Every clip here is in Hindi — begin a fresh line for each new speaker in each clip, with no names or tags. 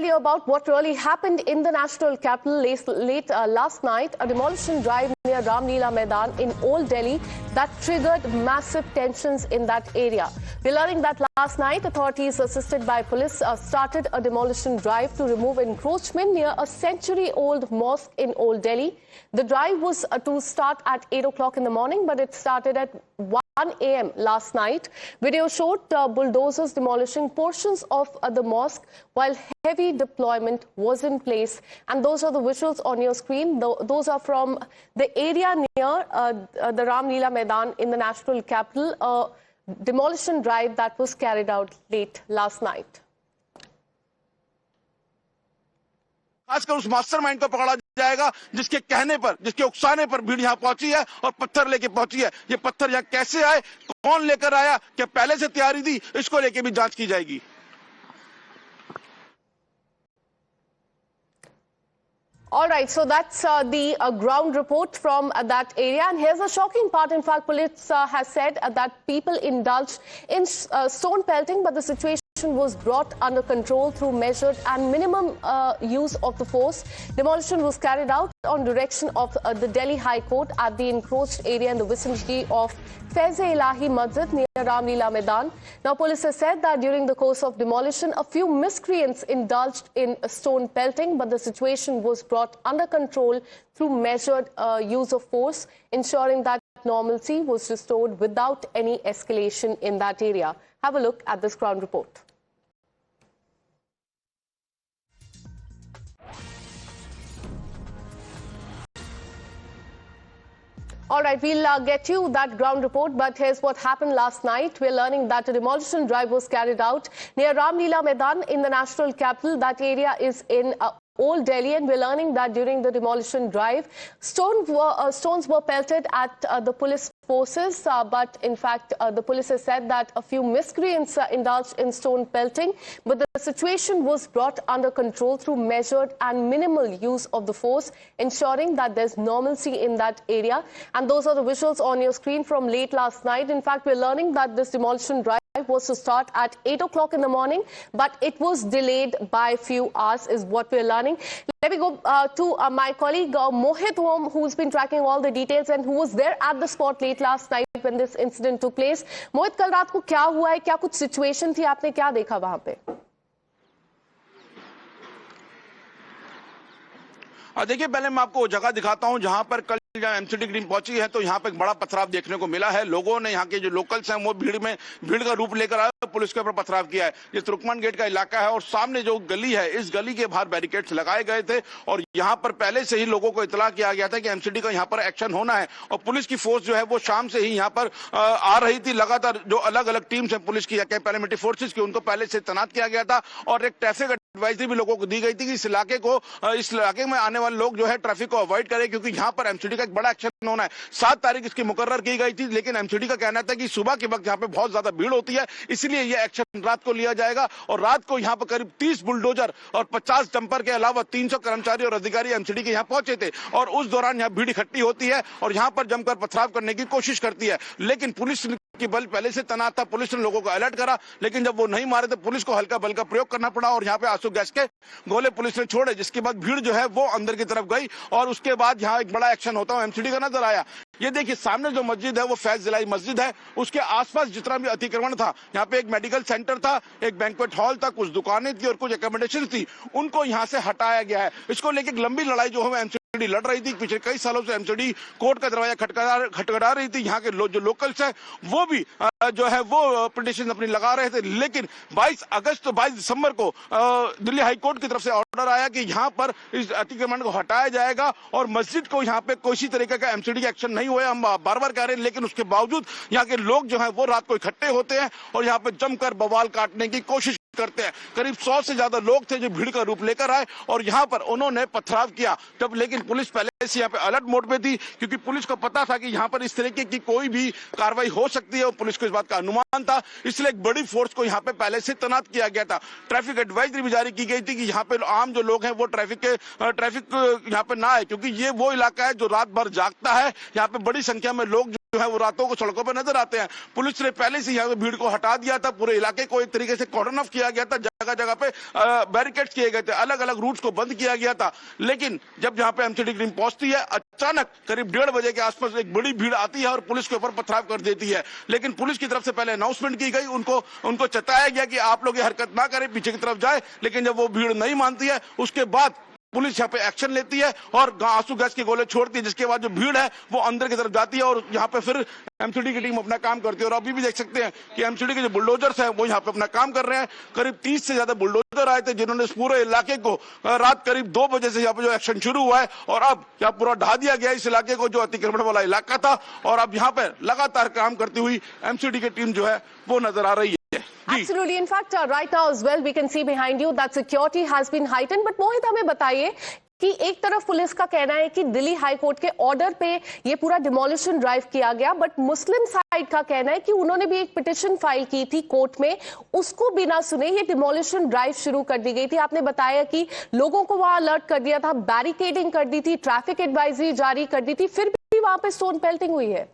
tell you about what really happened in the national capital late last night. A demolition drive near Ram Leela Maidan in Old Delhi that triggered massive tensions in that area. We're learning that last night, authorities assisted by police started a demolition drive to remove encroachment near a century-old mosque in Old Delhi. The drive was to start at 8 o'clock in the morning, but it started at 1 a.m. last night. Video showed bulldozers demolishing portions of the mosque while heavy deployment was in place. And those are the visuals on your screen. Those are from the area near the Ram Leela Maidan in the national capital. A demolition drive that was carried out late last night.
खासकर उस मास्टरमाइंड को पकड़ा जाएगा जिसके कहने पर, जिसके उकसाने पर भीड़ यहाँ पहुंची है और पत्थर लेके पहुंची है। ये पत्थर यहाँ कैसे आए, कौन लेकर आया, क्या पहले से तैयारी थी, इसको लेके भी जांच की जाएगी।
All right, so that's the ground report from that area. And here's a shocking part. In fact, police has said that people indulged in stone pelting, but the situation was brought under control through measured and minimum use of the force. Demolition was carried out on direction of the Delhi High Court at the encroached area in the vicinity of Faiz-e-Ilahi Masjid near Ram Leela Maidan. Now, police has said that during the course of demolition, a few miscreants indulged in stone pelting, but the situation was brought under control through measured use of force, ensuring that normalcy was restored without any escalation in that area. Have a look at this ground report. All right, we'll get you that ground report, but here's what happened last night. We're learning that a demolition drive was carried out near Ram Leela Maidan in the national capital. That area is in Old Delhi, and we're learning that during the demolition drive, stones were pelted at the police forces, but in fact, the police has said that a few miscreants indulged in stone pelting, but the situation was brought under control through measured and minimal use of the force, ensuring that there's normalcy in that area. And those are the visuals on your screen from late last night. In fact, we're learning that this demolition drive was to start at 8 o'clock in the morning, but it was delayed by a few hours, is what we're learning. Let me go to my colleague Mohit, who's been tracking all the details and who was there at the spot late last night when this incident took place. Mohit, कल रात को क्या हुआ है, क्या कुछ सिचुएशन थी, आपने क्या देखा वहां पे?
देखिए, पहले मैं आपको वो जगह दिखाता हूं जहां पर कल जब एमसीडी टीम पहुंची है तो यहाँ पे एक बड़ा पथराव देखने को मिला है। लोगों ने, यहाँ के जो लोकल्स हैं, वो भीड़ का रूप लेकर आए, पुलिस के ऊपर पथराव किया है। ये तुर्कमान गेट का इलाका है और सामने जो गली है, इस गली के बाहर बैरिकेड्स लगाए गए थे और यहाँ पर पहले से ही लोगों को इतला किया गया था कि एमसीडी का यहाँ पर एक्शन होना है और पुलिस की फोर्स जो है वो शाम से ही यहाँ पर आ रही थी। लगातार जो अलग अलग टीम्स है पुलिस की या पैरामिलिट्री फोर्सेज की, उनको पहले से तैनात किया गया था और एक ट्रैफिक एडवाइजरी भी लोगों को दी गई थी कि इस इलाके में आने वाले लोग जो है ट्रैफिक को अवॉइड करें, क्योंकि यहाँ पर एमसीडी का एक बड़ा एक्शन होना है। 7 तारीख इसकी मुकर्रर की गई थी, लेकिन एमसीडी का कहना था कि सुबह के वक्त यहाँ पे बहुत ज्यादा भीड़ होती है, इसलिए यह एक्शन रात को लिया जाएगा। और रात को यहाँ पर करीब 30 बुलडोजर और 50 डंपर के अलावा 300 कर्मचारी और अधिकारी एमसीडी के यहाँ पहुंचे थे और उस दौरान यहाँ भीड़ इकट्ठी होती है और यहाँ पर जमकर पथराव करने की कोशिश करती है, लेकिन पुलिस की बल पहले से तैनात था। पुलिस ने लोगों को अलर्ट करा, लेकिन जब वो नहीं मारे तो पुलिस को हल्का बल का प्रयोग करना पड़ा और यहाँ पे आंसू गैस के गोले पुलिस ने छोड़े, जिसके बाद भीड़ जो है वो अंदर की तरफ गई और उसके बाद यहाँ एक बड़ा एक्शन होता हुआ एमसीडी का नजर आया। ये देखिए, सामने जो मस्जिद है वो फैज-ए-इलाही मस्जिद है, उसके आसपास जितना भी अतिक्रमण था, यहाँ पे एक मेडिकल सेंटर था, एक बैंक्वेट हॉल था, कुछ दुकानें थी और कुछ एकोमोडेशन थी, उनको यहाँ से हटाया गया है। इसको लेकर एक लंबी लड़ाई जो है एमसीडी लड़ रही थी। पिछले कई सालों से एमसीडी कोर्ट का दरवाजा खटखटा रही थी। यहाँ के जो लोकल्स हैं वो भी जो है वो पिटीशन अपनी लगा रहे थे, लेकिन 22 दिसंबर को दिल्ली हाई कोर्ट की तरफ से ऑर्डर आया कि यहाँ पर इस अतिक्रमण को हटाया जाएगा और मस्जिद को यहाँ पे किसी तरीके का एमसीडी एक्शन नहीं हुआ। हम बार बार कह रहे हैं, लेकिन उसके बावजूद यहाँ के लोग जो है वो रात को इकट्ठे होते हैं और यहाँ पे जमकर बवाल काटने की कोशिश करते हैं। करीब 100 से ज्यादा लोग थे जो भीड़ का रूप लेकर आए और यहाँ पर उन्होंने पथराव किया, तब लेकिन पुलिस पहले से यहाँ पे अलर्ट मोड पे थी, क्योंकि पुलिस को पता था कि यहाँ पर इस तरीके की कोई भी कार्रवाई हो सकती है और पुलिस को इस बात का अनुमान था, इसलिए एक बड़ी फोर्स को यहाँ पे पहले से तैनात किया गया था। ट्रैफिक एडवाइजरी भी जारी की गई थी कि यहाँ पे आम जो लोग हैं वो ट्रैफिक यहाँ पे ना आए, क्योंकि ये वो इलाका है जो रात भर जागता है। यहाँ पे बड़ी संख्या में लोग जो है वो रातों को सड़कों पर नजर आते हैं। पुलिस ने पहले से यहाँ भीड़ को हटा दिया था, पूरे इलाके को एक तरीके से कॉर्डन ऑफ किया गया था, जगह जगह पे बैरिकेड्स किए गए थे, अलग अलग रूट्स को बंद किया गया था। लेकिन जब यहाँ पे एमसीडी टीम पहुंचती है, अचानक करीब 1:30 बजे के आसपास एक बड़ी भीड़ आती है और पुलिस के ऊपर पथराव कर देती है। लेकिन पुलिस की तरफ से पहले अनाउंसमेंट की गई, उनको चेताया गया कि आप लोग ये हरकत ना करें, पीछे की तरफ जाए। लेकिन जब वो भीड़ नहीं मानती है, उसके बाद पुलिस यहाँ पे एक्शन लेती है और आंसू गैस के गोले छोड़ती है, जिसके बाद जो भीड़ है वो अंदर की तरफ जाती है और यहाँ पे फिर एमसीडी की टीम अपना काम करती है। और अभी भी देख सकते हैं कि एमसीडी के जो बुलडोजर्स हैं वो यहाँ पे अपना काम कर रहे हैं। करीब 30 से ज्यादा बुलडोजर आए थे, जिन्होंने इस पूरे इलाके को रात करीब 2 बजे से यहाँ पे जो एक्शन शुरू हुआ है और अब यहाँ पूरा ढा दिया गया इस इलाके को, जो अतिक्रमण वाला इलाका था। और अब यहाँ पे लगातार काम करती हुई एमसीडी की टीम जो है वो नजर आ रही है।
Absolutely. In fact, right now as well, we can see behind you that security has been heightened. But मोहित, हमें बताइए कि एक तरफ पुलिस का कहना है कि दिल्ली हाई कोर्ट के ऑर्डर पे ये पूरा डिमोलिशन ड्राइव किया गया, बट मुस्लिम साइड का कहना है कि उन्होंने भी एक पिटिशन फाइल की थी कोर्ट में, उसको बिना सुने ये डिमोलिशन ड्राइव शुरू कर दी गई थी। आपने बताया कि लोगों को वहां अलर्ट कर दिया था, बैरिकेडिंग कर दी थी, ट्रैफिक एडवाइजरी जारी कर दी थी, फिर भी वहां पे स्टोन पेल्टिंग हुई है।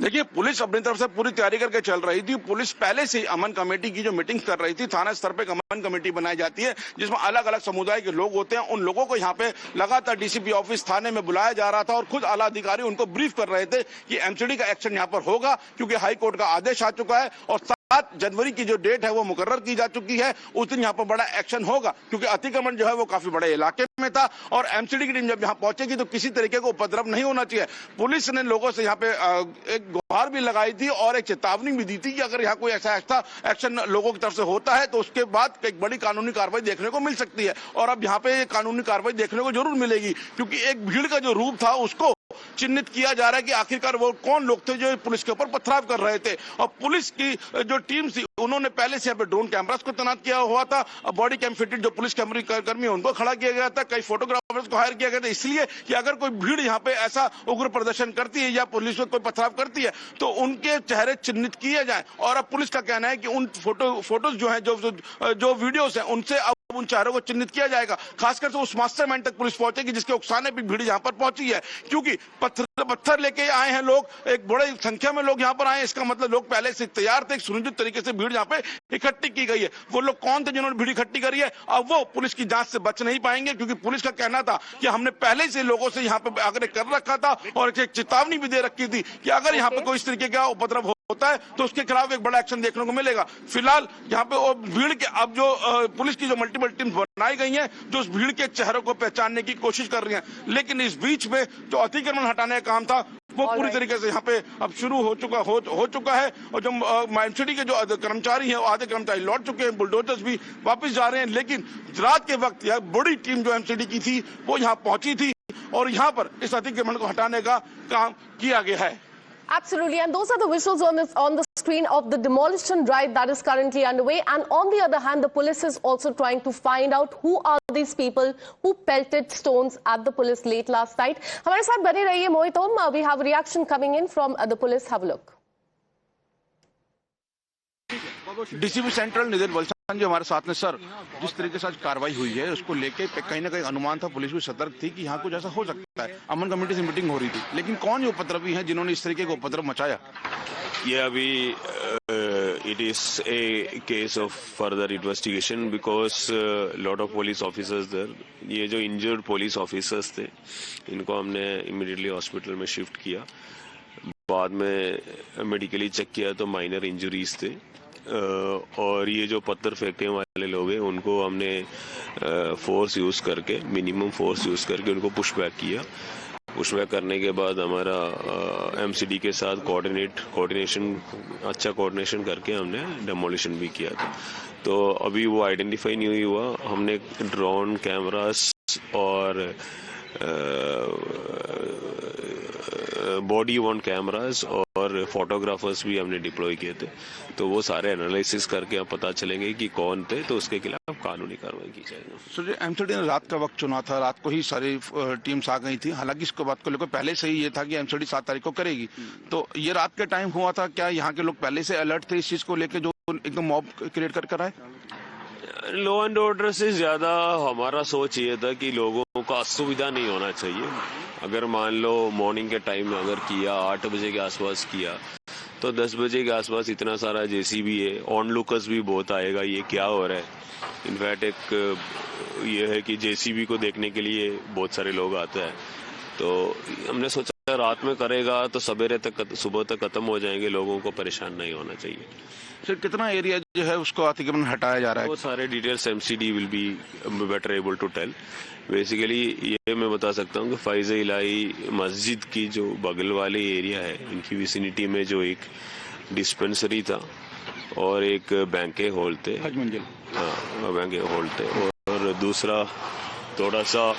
देखिए, पुलिस अपनी तरफ से पूरी तैयारी करके चल रही थी। पुलिस पहले से अमन कमेटी की जो मीटिंग कर रही थी, थाना स्तर पे अमन कमेटी बनाई जाती है जिसमें अलग अलग समुदाय के लोग होते हैं। उन लोगों को यहाँ पे लगातार डीसीपी ऑफिस थाने में बुलाया जा रहा था और खुद आला अधिकारी उनको ब्रीफ कर रहे थे कि एमसीडी का एक्शन यहाँ पर होगा, क्योंकि हाई कोर्ट का आदेश आ चुका है और 7 जनवरी की जो डेट है वो मुकर्रर की जा चुकी है। उस दिन यहाँ पर बड़ा एक्शन होगा, क्योंकि अतिक्रमण जो है वो काफी बड़े इलाके में था और एमसीडी की टीम जब यहाँ पहुंचेगी तो किसी तरीके को उपद्रव नहीं होना चाहिए। पुलिस ने लोगों से यहाँ पे एक गुहार भी लगाई थी और एक चेतावनी भी दी थी कि अगर यहाँ कोई ऐसा एक्शन लोगों की तरफ से होता है तो उसके बाद एक बड़ी कानूनी कार्रवाई देखने को मिल सकती है। और अब यहाँ पे कानूनी कार्रवाई देखने को जरूर मिलेगी, क्योंकि एक भीड़ का जो रूप था उसको चिन्हित किया जा रहा है कि आखिरकार वो कौन लोग थे जो पुलिस के ऊपर पथराव कर रहे थे। और पुलिस की जो टीम थी उन्होंने पहले से यहाँ पे ड्रोन कैमरास को तैनात किया हुआ था, बॉडी कैम फिटेड जो पुलिस कर्मी उनको खड़ा किया गया था, कई फोटोग्राफर्स को हायर किया गया था, इसलिए कि अगर कोई भीड़ यहाँ पे ऐसा उग्र प्रदर्शन करती है या पुलिस में कोई पथराव करती है तो उनके चेहरे चिन्हित किए जाए। और अब पुलिस का कहना है कि उन फोटोज जो है जो वीडियोस है उनसे अब उन चेहरों को चिन्हित किया जाएगा। खासकर से उस मास्टरमाइंड तक पुलिस पहुंचेगी जिसके उकसाने पे भीड़ यहाँ पर पहुंची है, क्योंकि पत्थर लेके आए हैं लोग, एक बड़ी संख्या में लोग यहाँ पर आए। इसका मतलब लोग पहले से तैयार थे, एक सुनिश्चित तरीके से भीड़ यहाँ पे इकट्ठी की गई है। वो लोग कौन थे जिन्होंने भीड़ इकट्ठी करी है, अब वो पुलिस की जांच से बच नहीं पाएंगे, क्योंकि पुलिस का कहना था कि हमने पहले से लोगों से यहाँ पे आग्रह कर रखा था और एक चेतावनी भी दे रखी थी कि अगर यहाँ पे कोई इस तरीके का उपद्रव होता है तो उसके खिलाफ एक बड़ा एक्शन देखने को मिलेगा। फिलहाल यहाँ पे वो भीड़ के अब जो पुलिस की जो मल्टीपल टीम बनाई गई हैं जो उस भीड़ के चेहरों को पहचानने की कोशिश कर रही हैं, लेकिन इस बीच में जो अतिक्रमण हटाने का काम था वो पूरी तरीके से यहाँ पे अब शुरू हो चुका है। और जो एमसीडी के जो कर्मचारी हैं आधे कर्मचारी लौट चुके हैं, बुलडोजर्स भी वापस जा रहे हैं, लेकिन रात के वक्त यह बड़ी टीम जो एमसीडी की थी वो यहाँ पहुंची थी और यहाँ पर इस अतिक्रमण को हटाने का काम किया गया है।
Absolutely, and those are the visuals on the screen of the demolition drive that is currently underway. And on the other hand, the police is also trying to find out who are these people who pelted stones at the police late last night. हमारे साथ बने रहिए मोहित ओम. We have a reaction coming in from the police. Have a look.
DCP central Nitin Valsan ji हमारे साथ में। सर, जिस तरीके से आज कार्रवाई हुई है उसको लेके कहीं ना कहीं अनुमान था, पुलिस भी सतर्क थी कि यहाँ कुछ ऐसा हो सकता है। अमन कमेटी से मीटिंग हो रही थी, लेकिन कौन ये उपद्रवी हैं जिन्होंने इस तरीके का उपद्रव मचाया?
ये अभी it is a case of further investigation because lot of police officers there. ये जो इंजर्ड पुलिस ऑफिसर्स थे इनको हमने इमीडिएटली हॉस्पिटल में शिफ्ट किया। बाद में मेडिकली चेक किया तो माइनर इंजरीज थे और ये जो पत्थर फेंकने वाले लोग हैं उनको हमने फोर्स यूज़ करके, मिनिमम फोर्स यूज़ करके उनको पुश बैक किया। पुश बैक करने के बाद हमारा एमसीडी के साथ अच्छा कोऑर्डिनेशन करके हमने डेमोलिशन भी किया था। तो अभी वो आइडेंटिफाई नहीं हुआ। हमने ड्रोन कैमरास और बॉडी वॉर्न कैमरास और फोटोग्राफर्स भी हमने डिप्लॉय किए थे, तो वो सारे एनालिसिस करके अब पता चलेंगे कि कौन थे, तो उसके खिलाफ कानूनी कार्रवाई की जाएगी।
सर, एमसीडी ने रात का वक्त चुना था, रात को ही सारी टीम्स आ गई थी। हालांकि इसको बात को लेकर पहले से ही ये था कि एमसीडी 7 तारीख को करेगी, तो ये रात के टाइम हुआ था। क्या यहाँ के लोग पहले से अलर्ट थे इस चीज को लेकर जो एकदम मॉब क्रिएट कर आए?
लॉ एंड ऑर्डर से ज्यादा हमारा सोच ये था कि लोगों का असुविधा नहीं होना चाहिए। अगर मान लो मॉर्निंग के टाइम में अगर किया, 8 बजे के आसपास किया, तो 10 बजे के आसपास इतना सारा जेसीबी है, ऑन लुकर्स भी बहुत आएगा, ये क्या हो रहा है। इनफैक्ट एक ये है कि जेसीबी को देखने के लिए बहुत सारे लोग आते हैं, तो हमने सोचा रात में करेगा तो सवेरे तक, सुबह तक खत्म हो जाएंगे, लोगों को परेशान नहीं होना चाहिए।
सर कितना एरिया जो है उसको अतिक्रमण हटाया जा रहा है?
वो सारे details MCD will be better able to tell. Basically ये मैं बता सकता हूँ कि फैज़ इलाही मस्जिद की जो बगल वाले एरिया है, इनकी विसिनिटी में जो एक डिस्पेंसरी था और एक बैंक हॉल थे,
हज मंजिल,
हाँ बैंक हॉल थे, और दूसरा थोड़ा सा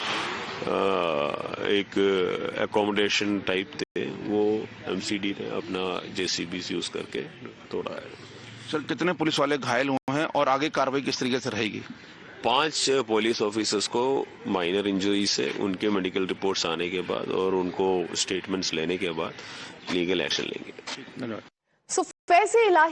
एक एकोमोडेशन टाइप थे, वो एमसीडी ने अपना जेसीबी यूज करके तोड़ा है।
सर कितने पुलिस वाले घायल हुए हैं और आगे कार्रवाई किस तरीके से रहेगी?
5 पुलिस ऑफिसर्स को माइनर इंजरी से उनके मेडिकल रिपोर्ट्स आने के बाद और उनको स्टेटमेंट्स लेने के बाद लीगल एक्शन लेंगे।
धन्यवाद।
So, फैज़ इलाही